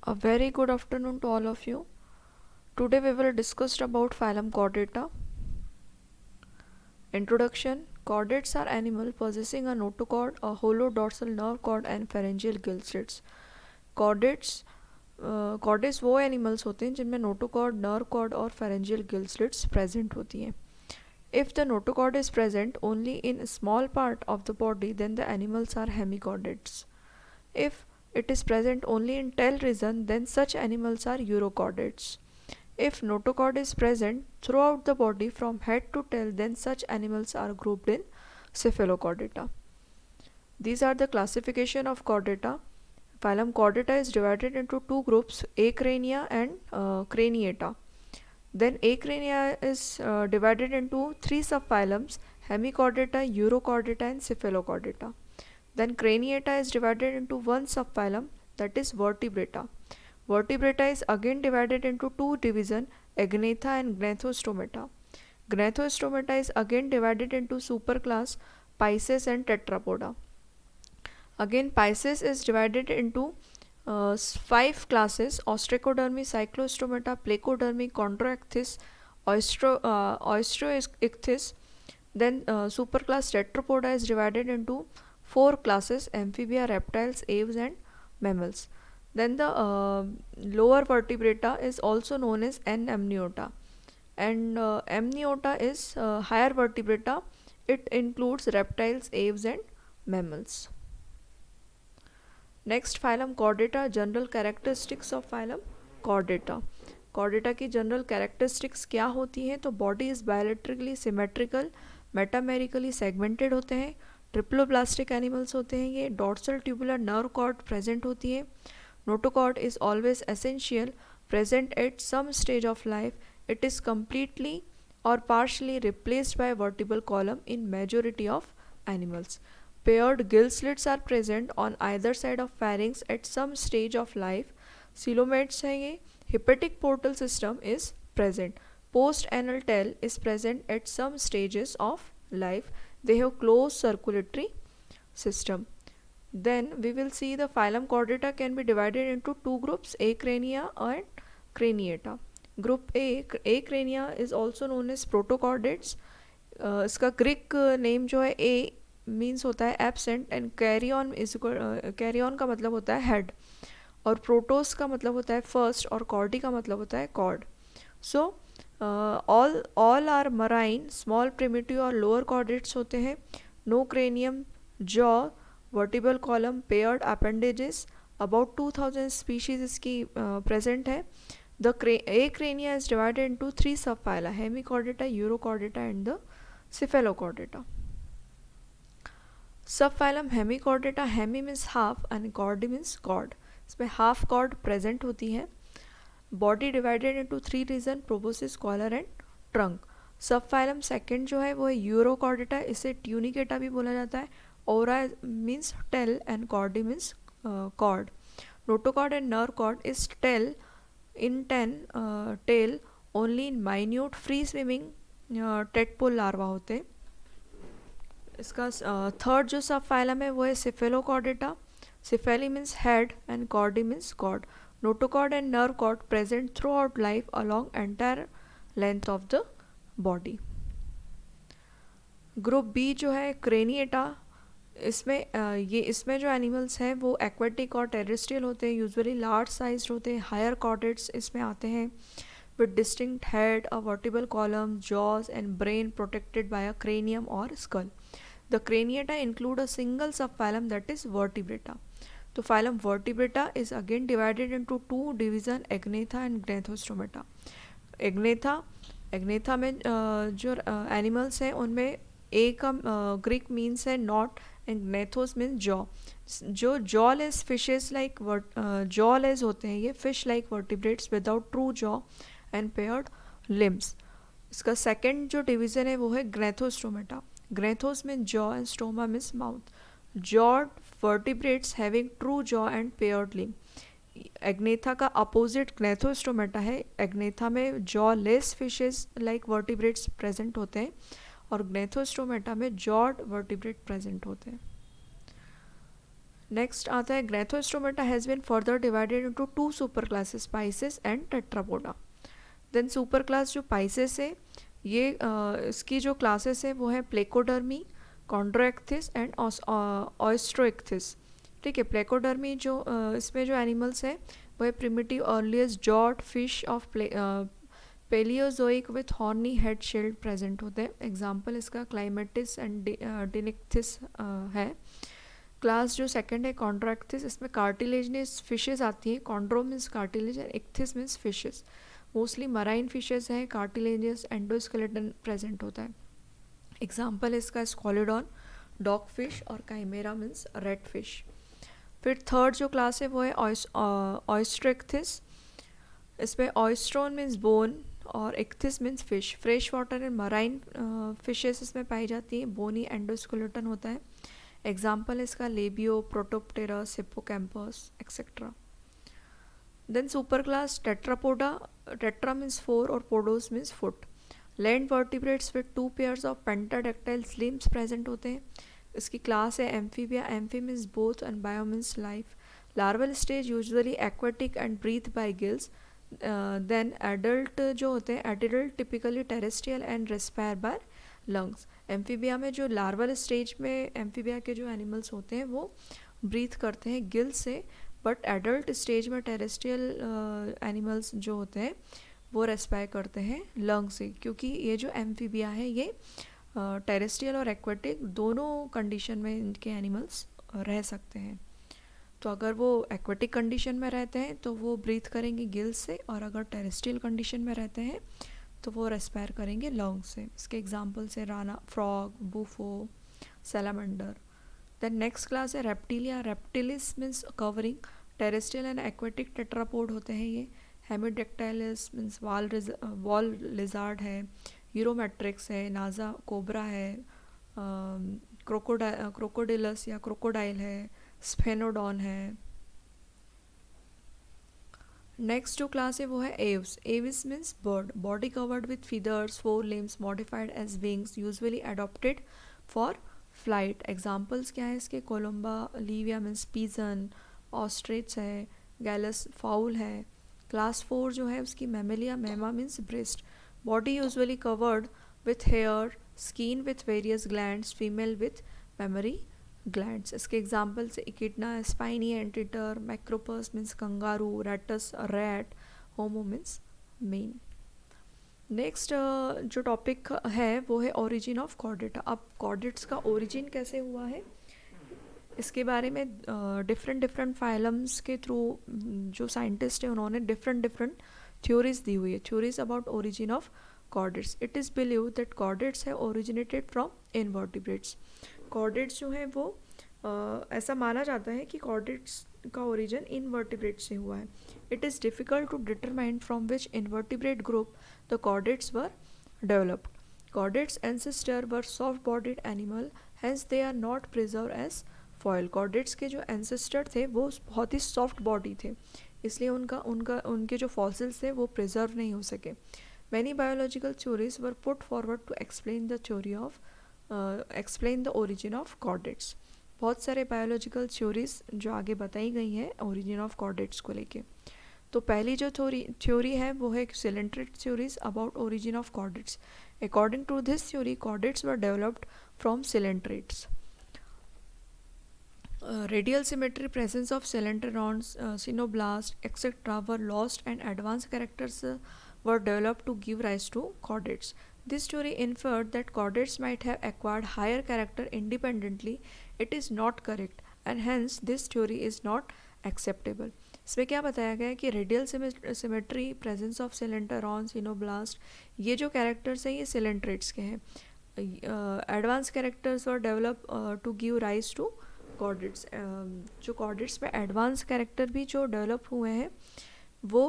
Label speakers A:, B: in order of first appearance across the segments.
A: A very good afternoon to all of you. Today we will discuss about phylum Chordata. Introduction. Chordates are animal possessing a notochord, a hollow dorsal nerve cord and pharyngeal gill slits. Chordates chordates वो animals होते हैं जिनमें notochord, nerve cord और pharyngeal gill slits present होती हैं. If the notochord is present only in a small part of the body, then the animals are hemichordates. If it is present only in tail region, then such animals are urochordates. If notochord is present throughout the body from head to tail, then such animals are grouped in cephalochordata. These are the classification of chordata. Phylum Chordata is divided into two groups, Acrania and Craniata. Then Acrania is divided into three subphylums, Hemichordata, Urochordata and Cephalochordata. Then Craniata is divided into one subphylum, that is Vertebrata. Vertebrata is again divided into two divisions, Agnatha and Gnathostomata. Gnathostomata is again divided into superclass Pisces and Tetrapoda. Again, Pisces is divided into five classes: Ostracodermy, Cyclostomata, Placodermy, Chondroichthys, Oystroichthys. Then superclass Tetrapoda is divided into four classes: Amphibia, reptiles, aves and mammals. Then the lower vertebrata is also known as Amniota, and Amniota is higher vertebrata. It includes reptiles, aves and mammals. Next phylum chordata. General characteristics of phylum chordata. Chordata की general characteristics क्या होती हैं? तो body is bilaterally symmetrical, metamerically segmented होते हैं, triploblastic animals होते हैं ये, dorsal tubular nerve cord present होती है, notochord is always essential, present at some stage of life, it is completely और partially replaced by vertebral column in majority of animals. Paired gill slits are present on either side of pharynx at some stage of life. Coelomates हैं ये. Hepatic portal system is present. Post-anal tail is present at some stages of life. They have closed circulatory system. Then we will see the phylum Chordata can be divided into two groups, Acrania and Craniata. Group Acrania is also known as Protochordates. इसका Greek name जो है A means होता है absent and carry on का मतलब होता है head, और प्रोटोस का मतलब होता है फर्स्ट, और कॉर्डी का मतलब होता है chord. So all are marine, small primitive और लोअर कॉर्डेट्स होते हैं. No cranium, jaw, vertebral column, paired appendages. About 2000 species इसकी प्रेजेंट है. The Acrania is divided into three subphyla, Hemichordata, Urochordata and the Cephalochordata. Subphylum hemichordata. Hemi means half and chordi means cord. इसमें half cord present होती है. Body divided into three region, proboscis, collar and trunk. Subphylum second जो है वो है urochordata. इसे Tunicata भी बोला जाता है. Ura means tail and chordi means cord. Notochord and nerve cord is tail in tail only in minute free swimming tadpole larva होते हैं. इसका थर्ड जो सब फाइलम है वो है cephalochordata. Cephali means head and chordi means cord. Notochord and nerve cord present throughout life along entire length of the body. Group B जो है क्रेनिएटा. इसमें जो एनिमल्स हैं वो एक्वेटिक और टेरेस्ट्रियल होते हैं, यूजुअली लार्ज साइज होते हैं. हायर कॉर्डेट्स इसमें आते हैं with distinct head, a vertebral column, jaws and brain protected by a cranium or skull. The Craniata include a single subphylum, that is Vertebrata. तो phylum Vertebrata is again divided into two division, Agnatha and Gnathostomata. Agnatha में जो animals हैं उनमें A का Greek means है not and gnathos means jaw. जो jawless fishes like jawless होते हैं ये fish like vertebrates without true jaw and paired limbs. इसका सेकेंड जो डिवीज़न है वो है gnathostomata. Gnathos mean jaw and stoma means mouth. Jawed vertebrates having true jaw and paired limb. Agnatha का opposite gnathostomata है. एग्नेथा में jawless fishes like vertebrates present होते हैं और ग्नेथोस्टोमेटा में जॉड वर्टिब्रेट प्रेजेंट होते हैं. नेक्स्ट आता है gnathostomata has been further divided into two super classes, pisces and tetrapoda. Then super class जो पाइसेस है ये इसकी जो क्लासेस है वो है प्लेकोडर्मी, कॉन्ड्रोएक्थिस एंड ऑयस्ट्रोएक्थिस। ठीक है, प्लेकोडर्मी जो इसमें जो एनिमल्स है वो है primitive earliest jawed fish of Paleozoic with horny head shield present होते हैं। एग्जाम्पल इसका क्लाइमेटिस एंड डिनिक्थिस है। क्लास जो सेकंड है कॉन्ड्रोएक्थिस, इसमें कार्टिलेजनस फिशेस आती हैं। Chondro means cartilage and ichthys means fishes. Mostly marine fishes हैं, कार्टिलेजियस एंडोस्केलेटन प्रेजेंट होता है। एग्जाम्पल इसका स्क्वालिडॉन, डॉग फिश और काइमेरा मीन्स रेड फिश। फिर थर्ड जो क्लास है वो है ऑयस्ट्रोइक्थिस। इसमें ऑयस्ट्रोन मीन्स बोन और ichthys means fish. Fresh water and marine fishes इसमें पाई जाती हैं। बोनी एंडोस्केलेटन होता है। एग्जाम्पल इसका labeo, protopterus, hippocampus etcetera. Then super class tetrapoda, tetra means four और podos means foot. Land vertebrates with two pairs of pentadactyl limbs present होते हैं। इसकी क्लास है amphibia, amphi means both and bio means life. Larval stage usually aquatic and breathe by gills. Then adult जो होते हैं, adult typically terrestrial and respire by lungs. Amphibia में जो larval stage में एम्फीबिया के जो एनिमल्स होते हैं वो ब्रीथ करते हैं गिल से, बट एडल्ट स्टेज में टेरेस्ट्रियल एनिमल्स जो होते हैं वो रेस्पायर करते हैं लंग से, क्योंकि ये जो एम्फीबिया है ये टेरेस्ट्रियल और एक्वेटिक दोनों कंडीशन में इनके एनिमल्स रह सकते हैं। तो अगर वो एक्वेटिक कंडीशन में रहते हैं तो वो ब्रीथ करेंगे गिल से, और अगर टेरेस्ट्रियल कंडीशन में रहते हैं तो वो रेस्पायर करेंगे लंग से। इसके एग्जाम्पल्स है rana, frog, bufo, salamander. Then next class है reptilia. Reptilis means covering. Terrestrial and aquatic tetrapod होते हैं ये। हेमिडेक्टाइलिस मीन्स वॉल लिजार्ड है। यूरोमेट्रिक्स है, नाजा कोबरा है, क्रोकोडिलस या क्रोकोडाइल है, स्फेनोडॉन है। नेक्स्ट जो क्लास है वो है Aves. Avis means bird, body covered with feathers, four limbs, modified as wings, usually adapted for flight. Examples क्या है इसके, Columba, livia means pigeon, ostrich है, गैलस फाउल है। क्लास 4 जो है उसकी mammalia, mamma means breast, body usually covered with hair, skin with various glands, female with mammary glands. इसके examples echidna, spiny anteater, macropus means kangaroo, rattus rat, homo means men. Next जो topic है वो है origin of chordata. अब chordates का origin कैसे हुआ है इसके बारे में डिफरेंट फाइलम्स के थ्रू जो साइंटिस्ट हैं उन्होंने डिफरेंट थ्योरीज दी हुई है। Theories about origin of chordates. It is believe that chordates है ओरिजिनेटेड फ्रॉम इनवर्टिब्रेट्स। कॉर्डेट्स जो है वो ऐसा माना जाता है कि कॉर्डेट्स का ओरिजिन इनवर्टिब्रेट से हुआ है। It is difficult to determine from which invertebrate group the chordates were developed. Chordates ancestor were soft-bodied animal, hence they are not preserved as foil. Chordates के जो ancestor थे वो बहुत ही soft body थे, इसलिए उनके जो fossils थे वो preserve नहीं हो सके. Many biological theories were put forward to explain the origin of chordates. बहुत सारे बायोलॉजिकल थ्योरीज जो आगे बताई गई हैं ओरिजिन ऑफ कॉर्डेट्स को लेके. तो पहली जो थ्योरी है वो है coelenterate theories about origin of chordates. According to this theory chordates were developed from coelenterates. Radial symmetry, presence of coelenterons, cenoblast, etc. were lost and advanced characters were developed to give rise to chordates. This theory inferred that chordates might have acquired higher character independently. It is not correct and hence this theory is not acceptable. इसमें क्या बताया गया है कि radial symmetry, presence of coelenteron, cnidoblast, ये जो characters हैं ये सिलेंट्रेट्स के हैं. एडवांस कैरेक्टर्स और develop to give rise to chordates. जो कॉर्डेट्स में एडवांस कैरेक्टर भी जो डेवलप हुए हैं वो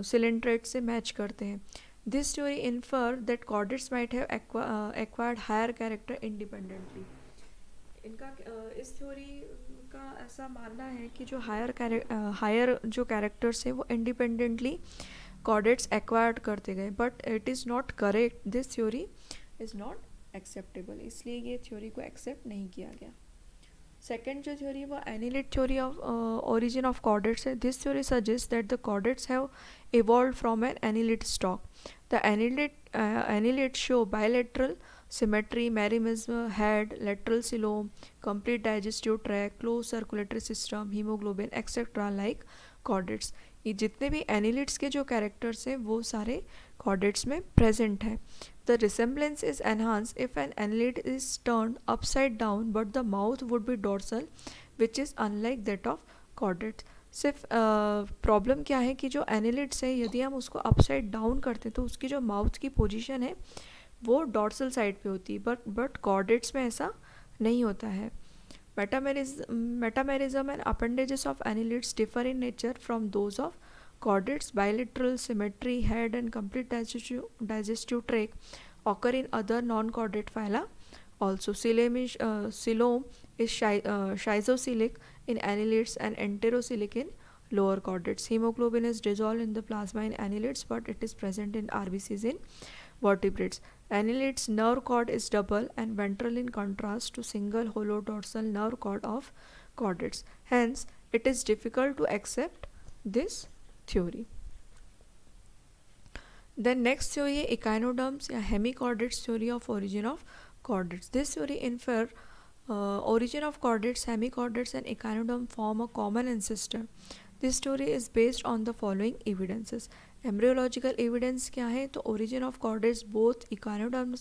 A: सिलेंट्रेट से मैच करते हैं. This theory infer that chordates might have acquired higher character independently. इनका इस थ्योरी का ऐसा मानना है कि जो हायर जो कैरेक्टर्स हैं वो इंडिपेंडेंटली कॉर्डेट्स एक्वायर्ड करते गए, but it is not correct. This theory is not acceptable, इसलिए ये थ्योरी को एक्सेप्ट नहीं किया गया. सेकेंड जो थ्योरी है वो annelid theory of origin of chordates है. This theory suggest that the chordates have evolved from an annelid stock. The annelids show bilateral symmetry, merism, head, lateral coelom, complete digestive tract, closed circulatory system, hemoglobin, etc. like chordates. ये जितने भी annelids के जो characters हैं वो सारे chordates में present है. The resemblance is enhance if an annelid is turn upside down but the mouth would be dorsal which is unlike that of chordates. सिर्फ प्रॉब्लम क्या है कि जो एनिलिड्स है यदि हम उसको अपसाइड डाउन करते हैं तो उसकी जो माउथ की पोजीशन है वो डॉर्सल साइड पे होती है, बट कॉर्डेट्स में ऐसा नहीं होता है. Metamerism and appendages of annelids differ in nature from those of chordates. Bilateral symmetry, head and complete digestive tract occur in other non-chordate phyla. Also, coelom is schizocilic in annelids and enterocoelic in lower chordates. Hemoglobin is dissolved in the plasma in annelids, but it is present in RBCs in vertebrates. Annelids nerve cord is double and ventral in contrast to single hollow dorsal nerve cord of chordates. Hence, it is difficult to accept this theory. Then next theory is echinoderms या hemichordates theory of origin of chordates. This theory infer origin of chordates, hemichordates and echinoderm form a common ancestor. This theory is based on the following evidences. Embryological evidence क्या है तो origin of chordates, both echinoderm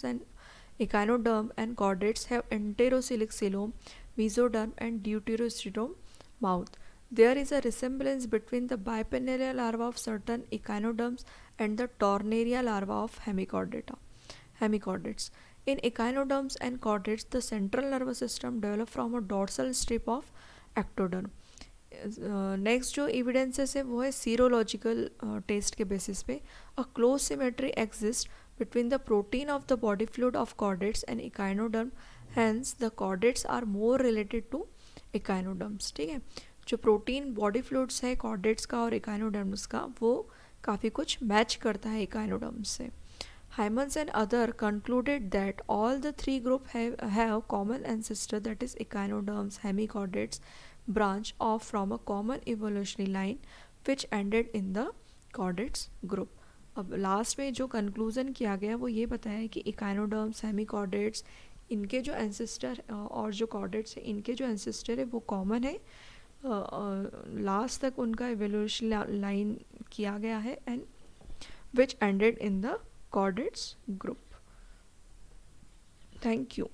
A: and chordates have enterocoelic coelom, mesoderm and deuterosterom mouth. There is a resemblance between the bipennaria larva of certain echinoderms and the tornaria larva of hemichordates. In echinoderms and chordates, the central nervous system develops from a dorsal strip of ectoderm. Next जो evidences है वो है serological test के basis पे. A close symmetry exist between the protein of the body fluid of chordates and echinoderm. Hence the chordates are more related to echinoderms. ठीक है, जो protein body fluids है कॉर्डेट्स का और इकाइनोडर्म्स का वो काफ़ी कुछ मैच करता है इकाइनोडर्म्स से. Hymans and other concluded that all the three groups have common ancestor, that is echinoderms, hemichordates, branch off from a common evolutionary line which ended in the chordates group. अब last में जो conclusion किया गया वो ये बताया है कि इकाइनोडर्म्स, हेमिकॉर्डेट्स, इनके जो एंसेस्टर और जो कॉर्डेट्स हैं इनके जो एंसेस्टर है वो कॉमन है. लास्ट तक उनका एवोल्यूशन लाइन किया गया है and which ended in the chordates group. Thank you.